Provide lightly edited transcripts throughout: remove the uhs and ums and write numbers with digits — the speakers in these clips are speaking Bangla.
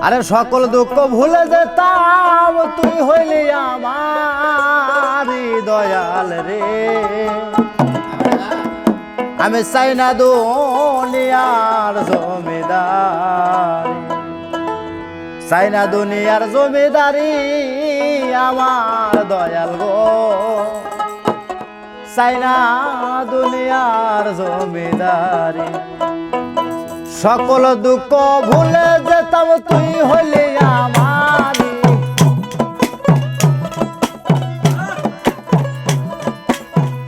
আরে সকল দুঃখ ভুলে যেতাম তুই হইলি আমার দয়াল রে। আমি চাই না দুনিয়ার জমিদারি, চাই না দুনিয়ার জমিদারি আমার দয়াল গো, চাই না দুনিয়ার জমিদারি। সকল দুঃখ ভুলে যেতাম তুই হইলি আমারি,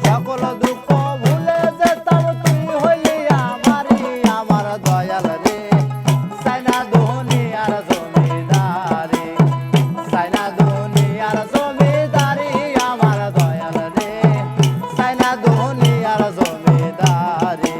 সকল দুঃখ ভুলে যেতাম তুই হইলি আমারি আমার দয়াল রে। চাই না দুনিয়ার জমিদারি, চাই না দুনিয়ার জমিদারি আমার দয়াল রে, চাই না দুনিয়ার জমিদারি।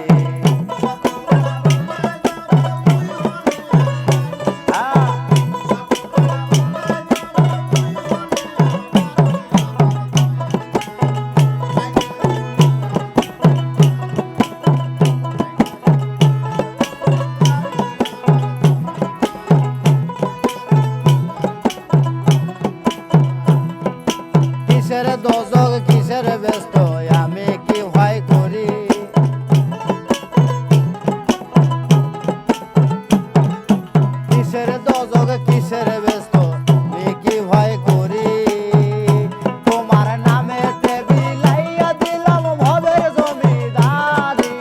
কিসের দোজক কিসের ব্যস্ত আমি কি ভয় করি, কিসের দোজক কিসের ব্যস্ত আমি কি ভয় করি। তোমার নামে বিলাইয়া দিলাম ভবের জমিদারি,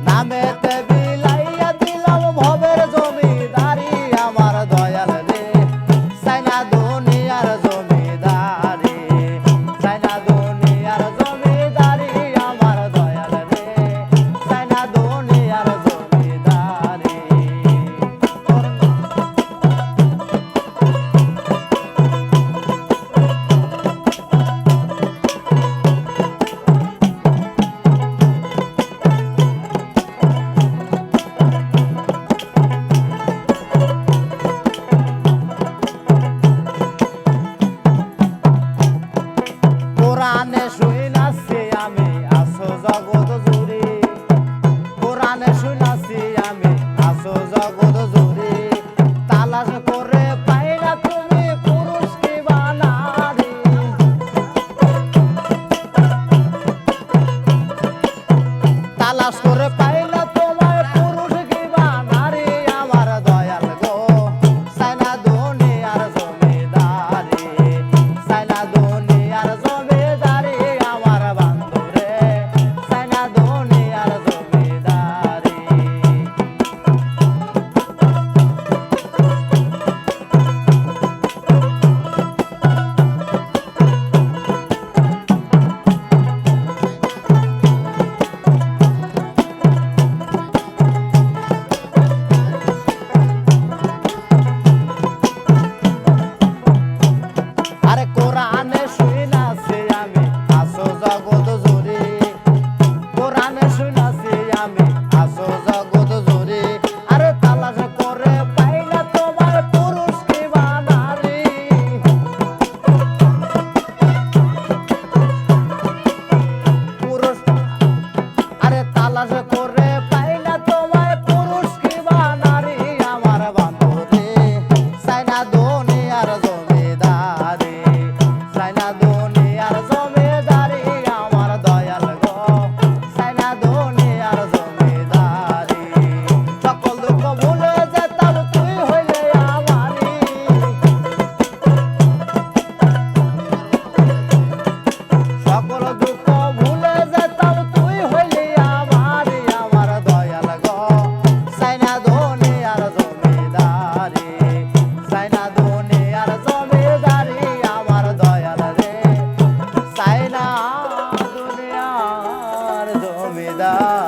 নামে বিলাইয়া দিলাম ভবের জমিদারি আমার দয়াল রে। চাই না দুনিয়ার জমিদারি, চাই না দুনিয়ার জমিদারি আমার দয়াল রে, চাই না দুনিয়ার জমিদারি। কোরআনে শুনাছি আমি আসো জগৎ জুড়ে, কোরআনে শুনাছি আমি আসো জগৎ জুড়ে। তালাশ করে পাই না তুমি পুরুষ কিবা নারী, তালাশ করে পাই না তোমার পুরুষ কিবা নারী আমার দয়াল গো। চাই না দুনিয়ার জমিদারি, চাই না দুনিয়ার জমিদারি আমার বান্ধবরে, চাই না দুনিয়ার জমিদারি। আরে কোরআনে শুনাছি আমি আসো জগৎ জুড়ে, কোরআনে শুনাছি আমি আসো জগৎ জুড়ে। আরে তালাশ করে পাই না তোমার পুরুষ কিবা নারী, পুরুষ আরে তালাশ করে পাই না তোমার পুরুষ কিবা নারী আমার বান্ধবী। চাই না দুনিয়ার জমিদারি, চাই না দুনিয়ার জমিদারি আমার দয়াল গো, চাই না দুনিয়ার জমিদারি। সকল দুঃখ ভুলে যেতাম তুই হইলে আমারি, সকল দুঃখ ভুলে যেতাম তুই হইলি আমারি আমার দয়াল গো। চাই না দুনিয়ার জমিদারি, চাই না দুনিয়ার জমিদারি আমার দয়াল রে, চাই না দুনিয়ার জমিদারি।